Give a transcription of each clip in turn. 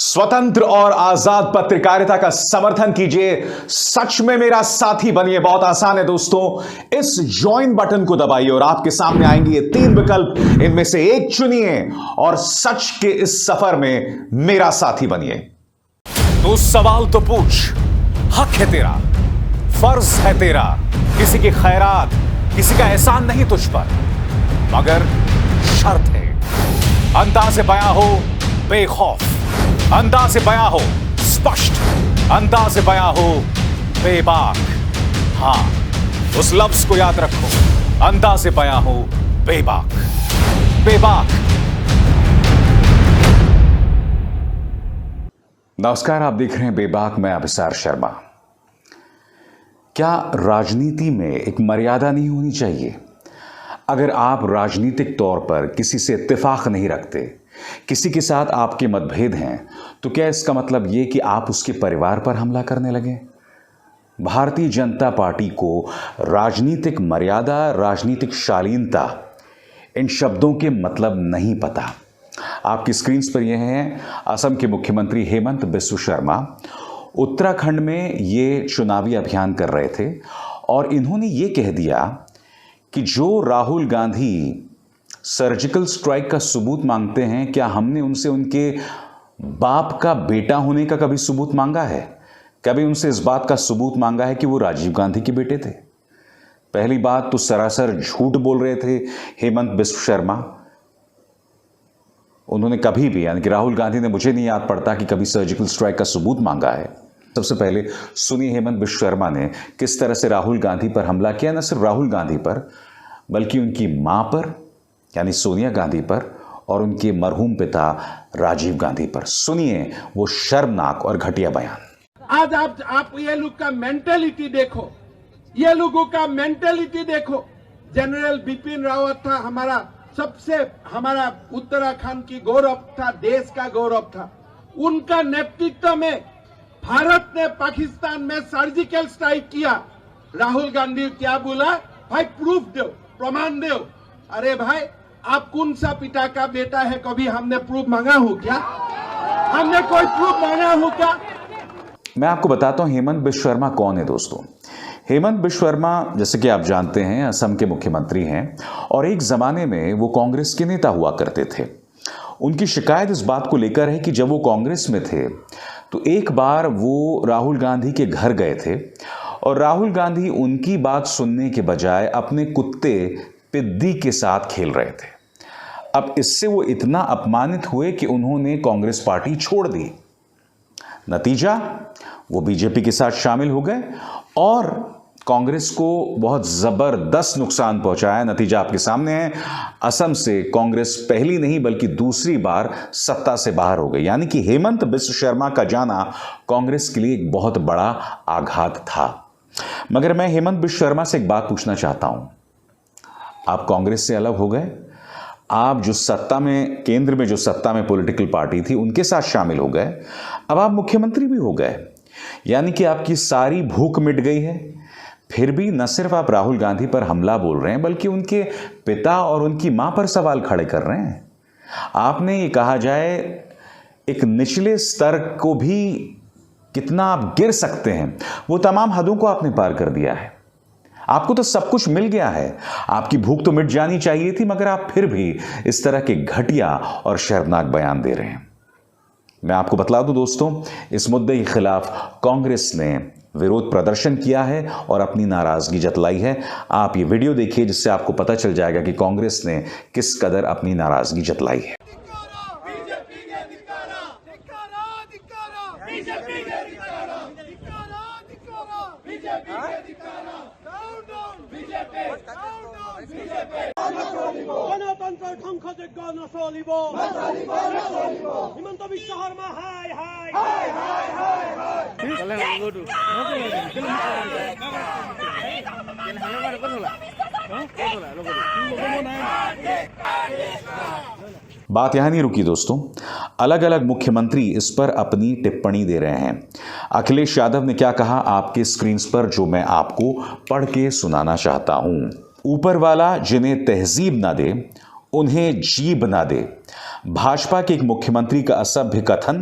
स्वतंत्र और आजाद पत्रकारिता का समर्थन कीजिए। सच में मेरा साथी बनिए। बहुत आसान है दोस्तों, इस ज्वाइन बटन को दबाइए और आपके सामने आएंगे ये 3 विकल्प। इनमें से एक चुनिए और सच के इस सफर में मेरा साथी बनिए। तो सवाल तो पूछ, हक है तेरा, फर्ज है तेरा। किसी की खैरात, किसी का एहसान नहीं तुझ पर, मगर शर्त है अंदाज़े बयां हो बेखौफ, अंदाज़े बयां हो स्पष्ट, अंदाज़े बयां हो बेबाक। हां, उस लफ्ज को याद रखो, अंदाज़े बयां हो बेबाक। बेबाक। नमस्कार, आप देख रहे हैं बेबाक। मैं अभिसार शर्मा। क्या राजनीति में एक मर्यादा नहीं होनी चाहिए? अगर आप राजनीतिक तौर पर किसी से इत्तेफाक नहीं रखते, किसी के साथ आपके मतभेद हैं, तो क्या इसका मतलब यह कि आप उसके परिवार पर हमला करने लगे? भारतीय जनता पार्टी को राजनीतिक मर्यादा, राजनीतिक शालीनता, इन शब्दों के मतलब नहीं पता। आपकी स्क्रीन पर यह हैं असम के मुख्यमंत्री हेमंत बिस्व शर्मा। उत्तराखंड में ये चुनावी अभियान कर रहे थे और इन्होंने ये कह दिया कि जो राहुल गांधी सर्जिकल स्ट्राइक का सबूत मांगते हैं, क्या हमने उनसे उनके बाप का बेटा होने का कभी सबूत मांगा है? कभी उनसे इस बात का सबूत मांगा है कि वो राजीव गांधी के बेटे थे? पहली बात तो सरासर झूठ बोल रहे थे हेमंत बिस्व शर्मा। उन्होंने कभी भी, यानी कि राहुल गांधी ने, मुझे नहीं याद पड़ता कि कभी सर्जिकल स्ट्राइक का सबूत मांगा है। सबसे पहले सुनिए हेमंत बिस्व शर्मा ने किस तरह से राहुल गांधी पर हमला किया। न सिर्फ राहुल गांधी पर, बल्कि उनकी मां पर, यानी सोनिया गांधी पर, और उनके मरहूम पिता राजीव गांधी पर। सुनिए वो शर्मनाक और घटिया बयान। आज आप ये लोग का मेंटेलिटी देखो, ये लोगों का मेंटेलिटी देखो। जनरल बिपिन रावत था हमारा उत्तराखंड की गौरव था, देश का गौरव था। उनका नेतृत्व में भारत ने पाकिस्तान में सर्जिकल स्ट्राइक किया। राहुल गांधी क्या बोला? भाई प्रूफ दो, प्रमाण दो। अरे भाई, आप कौन सा पिता का बेटा है? कभी हमने प्रूफ मांगा हो क्या? हमने कोई प्रूफ मांगा हो क्या? मैं आपको बताता हूं हेमंत बिस्व शर्मा कौन है दोस्तों। हेमंत बिस्व शर्मा, जैसे कि आप जानते हैं, असम के मुख्यमंत्री हैं और एक जमाने में वो कांग्रेस के नेता हुआ करते थे। उनकी शिकायत इस बात को लेकर है कि जब वो कांग्रेस में थे तो एक बार वो राहुल गांधी के घर गए थे और राहुल गांधी उनकी बात सुनने के बजाय अपने कुत्ते पिद्दी के साथ खेल रहे थे। अब इससे वो इतना अपमानित हुए कि उन्होंने कांग्रेस पार्टी छोड़ दी। नतीजा, वो बीजेपी के साथ शामिल हो गए और कांग्रेस को बहुत जबरदस्त नुकसान पहुंचाया। नतीजा आपके सामने है। असम से कांग्रेस पहली नहीं बल्कि दूसरी बार सत्ता से बाहर हो गई। यानी कि हेमंत बिस्व शर्मा का जाना कांग्रेस के लिए एक बहुत बड़ा आघात था। मगर मैं हेमंत बिस्व शर्मा से एक बात पूछना चाहता हूं। आप कांग्रेस से अलग हो गए, आप जो सत्ता में, केंद्र में जो सत्ता में पॉलिटिकल पार्टी थी, उनके साथ शामिल हो गए। अब आप मुख्यमंत्री भी हो गए, यानी कि आपकी सारी भूख मिट गई है। फिर भी न सिर्फ आप राहुल गांधी पर हमला बोल रहे हैं, बल्कि उनके पिता और उनकी मां पर सवाल खड़े कर रहे हैं। आपने, ये कहा जाए, एक निचले स्तर को भी कितना आप गिर सकते हैं, वो तमाम हदों को आपने पार कर दिया है। आपको तो सब कुछ मिल गया है, आपकी भूख तो मिट जानी चाहिए थी, मगर आप फिर भी इस तरह के घटिया और शर्मनाक बयान दे रहे हैं। मैं आपको बतला दूं दोस्तों, इस मुद्दे के खिलाफ कांग्रेस ने विरोध प्रदर्शन किया है और अपनी नाराजगी जतलाई है। आप ये वीडियो देखिए, जिससे आपको पता चल जाएगा कि कांग्रेस ने किस कदर अपनी नाराजगी जतलाई है। গণতন্ত্ৰৰ ধ্বংসযজ্ঞ নচলিব, Himanta Biswa Sarma hi hi hi hi hi बात यहां नहीं रुकी दोस्तों। अलग अलग मुख्यमंत्री इस पर अपनी टिप्पणी दे रहे हैं। अखिलेश यादव ने क्या कहा आपके स्क्रीन पर, जो मैं आपको पढ़ के सुनाना चाहता हूं। ऊपर वाला जिन्हें तहजीब ना दे उन्हें जीब ना दे। भाजपा के एक मुख्यमंत्री का असभ्य कथन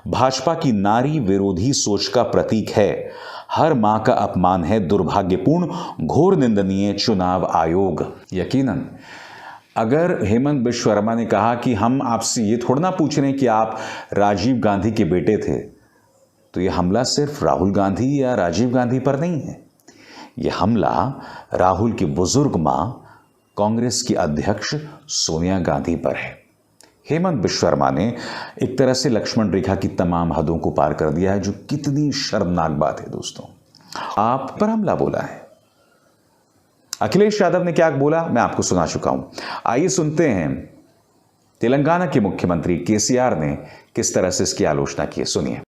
भाजपा की नारी विरोधी सोच का प्रतीक है। हर मां का अपमान है दुर्भाग्यपूर्ण, घोर निंदनीय चुनाव आयोग। यकीनन अगर हेमंत बिश्व शर्मा ने कहा कि हम आपसे ये थोड़ा ना पूछ रहे हैं कि आप राजीव गांधी के बेटे थे, तो यह हमला सिर्फ राहुल गांधी या राजीव गांधी पर नहीं है। यह हमला राहुल की बुजुर्ग मां कांग्रेस की अध्यक्ष सोनिया गांधी पर है। हेमंत बिश्व शर्मा ने एक तरह से लक्ष्मण रेखा की तमाम हदों को पार कर दिया है, जो कितनी शर्मनाक बात है दोस्तों। आप पर हमला बोला है। अखिलेश यादव ने क्या बोला मैं आपको सुना चुका हूं। आइए सुनते हैं तेलंगाना के मुख्यमंत्री केसीआर ने किस तरह से इसकी आलोचना की है। सुनिए।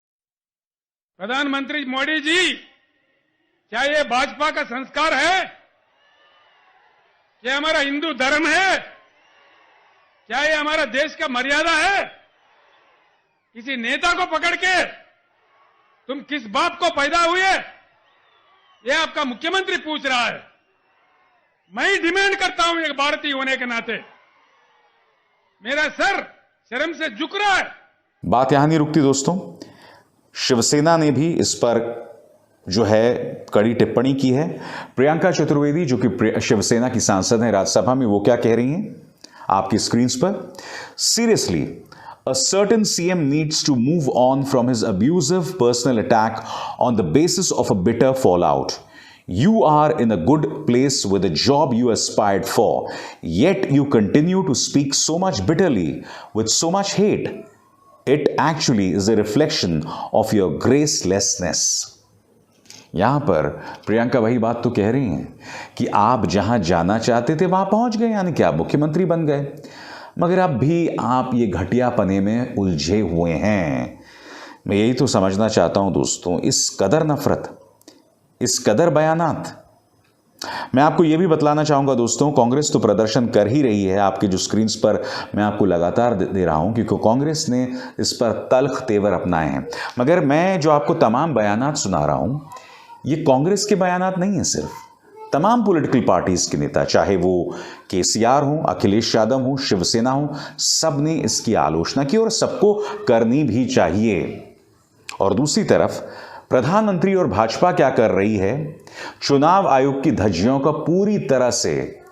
प्रधानमंत्री मोदी जी, क्या ये भाजपा का संस्कार है? क्या हमारा हिंदू धर्म है? क्या ये हमारा देश का मर्यादा है? किसी नेता को पकड़ के तुम किस बाप को पैदा हुए, ये आपका मुख्यमंत्री पूछ रहा है। मैं ही डिमांड करता हूं, एक भारतीय होने के नाते मेरा सर शर्म से झुक रहा है। बात यहां नहीं रुकती दोस्तों। शिवसेना ने भी इस पर जो है कड़ी टिप्पणी की है। प्रियंका चतुर्वेदी जो कि शिवसेना की सांसद हैं राज्यसभा में, वो क्या कह रही हैं आपकी स्क्रीन पर। Seriously, a certain CM needs to move on from his abusive personal attack on the basis of a bitter fallout. You are in a good place with a job you aspired for, yet you continue to speak so much bitterly with so much hate. It actually is a reflection of your gracelessness. यहां पर प्रियंका वही बात तो कह रही हैं कि आप जहां जाना चाहते थे वहां पहुंच गए, यानी कि आप मुख्यमंत्री बन गए, मगर अब भी आप ये घटियापने में उलझे हुए हैं। मैं यही तो समझना चाहता हूं दोस्तों, इस कदर नफरत, इस कदर बयानात। मैं आपको यह भी बतलाना चाहूंगा दोस्तों, कांग्रेस तो प्रदर्शन कर ही रही है। आपके जो स्क्रीन पर मैं आपको लगातार दे रहा हूं, क्योंकि कांग्रेस ने इस पर तल्ख तेवर अपनाए हैं। मगर मैं जो आपको तमाम बयानात सुना रहा हूं, ये कांग्रेस के बयानात नहीं है, सिर्फ तमाम पॉलिटिकल पार्टीज के नेता, चाहे वो केसीआर हो, अखिलेश यादव हो, शिवसेना हो, सब ने इसकी आलोचना की और सबको करनी भी चाहिए। और दूसरी तरफ प्रधानमंत्री और भाजपा क्या कर रही है, चुनाव आयोग की धज्जियों का पूरी तरह से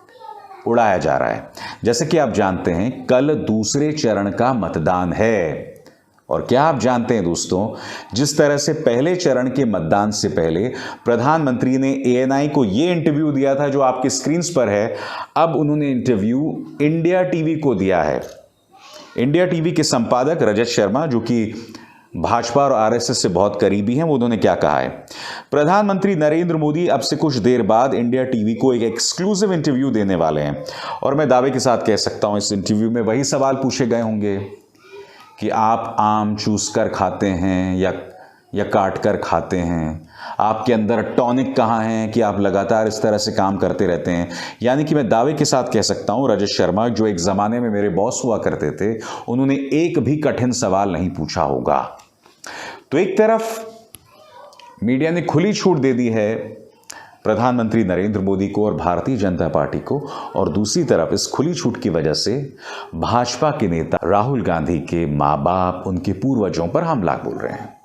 उड़ाया जा रहा है। जैसे कि आप जानते हैं कल दूसरे चरण का मतदान है, और क्या आप जानते हैं दोस्तों, जिस तरह से पहले चरण के मतदान से पहले प्रधानमंत्री ने एएनआई को यह इंटरव्यू दिया था जो आपकी स्क्रीन पर है, अब उन्होंने इंटरव्यू इंडिया टीवी को दिया है। इंडिया टीवी के संपादक रजत शर्मा, जो कि भाजपा और आरएसएस से बहुत करीबी हैं, वो उन्होंने क्या कहा है। प्रधानमंत्री नरेंद्र मोदी अब से कुछ देर बाद इंडिया टीवी को एक एक्सक्लूसिव इंटरव्यू देने वाले हैं, और मैं दावे के साथ कह सकता हूं इस इंटरव्यू में वही सवाल पूछे गए होंगे कि आप आम चूस कर खाते हैं या काट कर खाते हैं, आपके अंदर टॉनिक कहाँ है कि आप लगातार इस तरह से काम करते रहते हैं। यानी कि मैं दावे के साथ कह सकता हूं रजत शर्मा, जो एक ज़माने में मेरे बॉस हुआ करते थे, उन्होंने एक भी कठिन सवाल नहीं पूछा होगा। तो एक तरफ मीडिया ने खुली छूट दे दी है प्रधानमंत्री नरेंद्र मोदी को और भारतीय जनता पार्टी को, और दूसरी तरफ इस खुली छूट की वजह से भाजपा के नेता राहुल गांधी के माँ बाप, उनके पूर्वजों पर हमला बोल रहे हैं।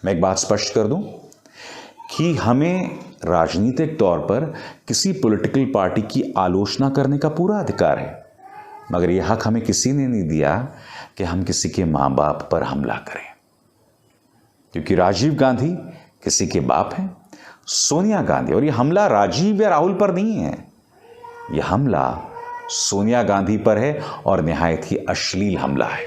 मैं एक बात स्पष्ट कर दूं कि हमें राजनीतिक तौर पर किसी पॉलिटिकल पार्टी की आलोचना करने का पूरा अधिकार है, मगर यह हक हमें किसी ने नहीं दिया कि हम किसी के माँ बाप पर हमला करें, क्योंकि राजीव गांधी किसी के बाप हैं, सोनिया गांधी, और यह हमला राजीव या राहुल पर नहीं है, यह हमला सोनिया गांधी पर है और निहायत ही अश्लील हमला है।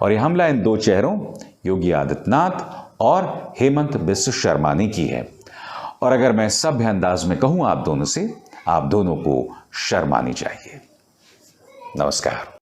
और यह हमला इन दो चेहरों योगी आदित्यनाथ और हेमंत बिश्व शर्मा ने की है। और अगर मैं सभ्य अंदाज में कहूं आप दोनों से, आप दोनों को शर्मानी चाहिए। नमस्कार।